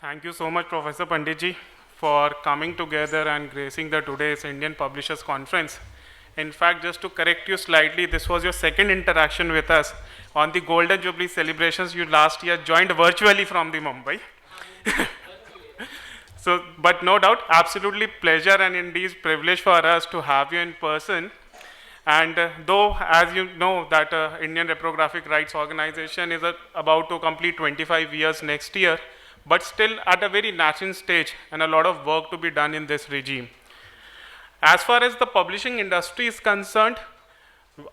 Thank you so much, Professor Panditji, for coming together and gracing the today's Indian Publishers Conference. In fact, just to correct you slightly, this was your second interaction with us on the Golden Jubilee celebrations. You last year joined virtually from the Mumbai. So, but no doubt, absolutely pleasure and indeed privilege for us to have you in person. And though, as you know, that Indian Reprographic Rights Organization is about to complete 25 years next year, but still at a very nascent stage and a lot of work to be done in this regime. As far as the publishing industry is concerned,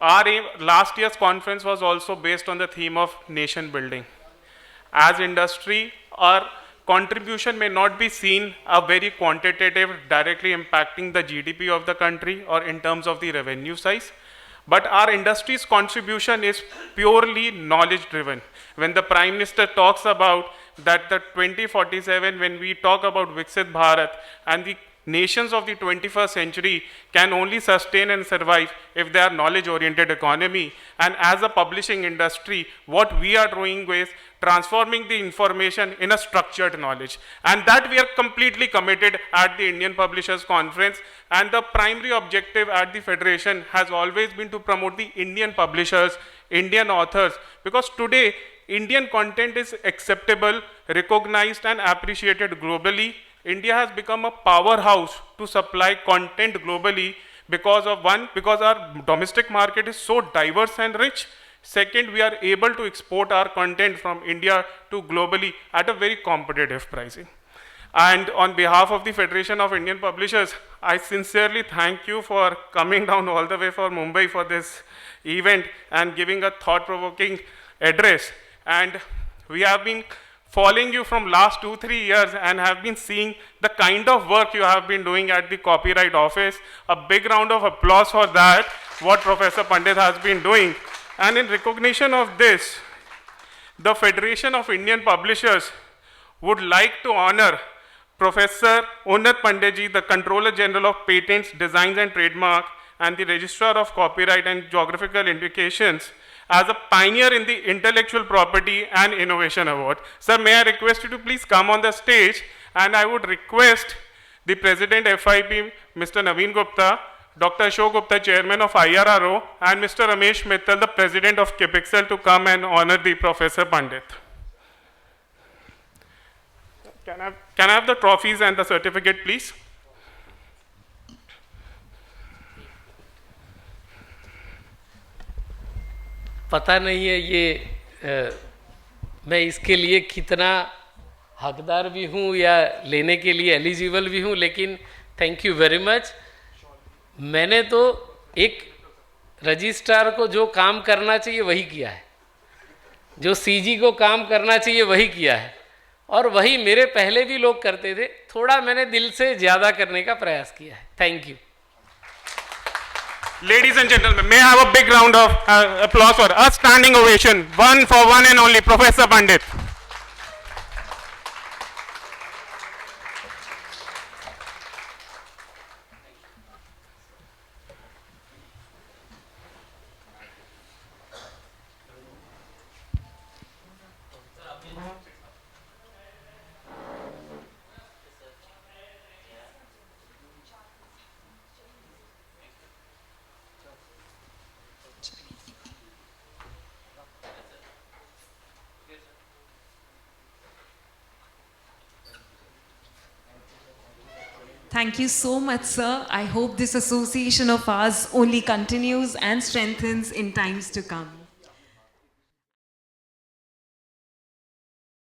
our last year's conference was also based on the theme of nation building. As industry, our contribution may not be seen a very quantitative, directly impacting the GDP of the country or in terms of the revenue size, but our industry's contribution is purely knowledge driven. When the Prime Minister talks about that the 2047, when we talk about Viksit Bharat and the nations of the 21st century can only sustain and survive if they are knowledge-oriented economy. And as a publishing industry, what we are doing is transforming the information in a structured knowledge. And that we are completely committed at the Indian Publishers Conference. And the primary objective at the Federation has always been to promote the Indian publishers, Indian authors, because today Indian content is acceptable, recognized and appreciated globally. India has become a powerhouse to supply content globally because of because our domestic market is so diverse and rich. Second, we are able to export our content from India to globally at a very competitive pricing. And on behalf of the Federation of Indian Publishers, I sincerely thank you for coming down all the way for Mumbai for this event and giving a thought-provoking address. And we have been following you from last 2-3 years and have been seeing the kind of work you have been doing at the Copyright Office. A big round of applause for that, what Professor Pandit has been doing. And in recognition of this, the Federation of Indian Publishers would like to honor Professor Unnat Panditji, the Controller General of Patents, Designs and Trademark, and the Registrar of Copyright and Geographical Indications, as a pioneer in the Intellectual Property and Innovation Award. Sir, may I request you to please come on the stage, and I would request the President FIP, Mr. Naveen Gupta, Dr. Ashok Gupta, Chairman of IRRO, and Mr. Ramesh Mittal, the President of Kipexel, to come and honor the Professor Pandit. Can I have the trophies and the certificate, please? पता नहीं है ये मैं इसके लिए कितना हकदार भी हूँ या लेने के लिए एलिजिबल भी हूँ, लेकिन थैंक यू वेरी मच। मैंने तो एक रजिस्ट्रार को जो काम करना चाहिए वही किया है, जो सीजी को काम करना चाहिए वही किया है, और वही मेरे पहले भी लोग करते थे। थोड़ा मैंने दिल से ज़्यादा करने का प्रयास किया है। Thank you. Ladies and gentlemen, may I have a big round of applause for a standing ovation, one for one and only Professor Pandit. Thank you so much, sir. I hope this association of ours only continues and strengthens in times to come.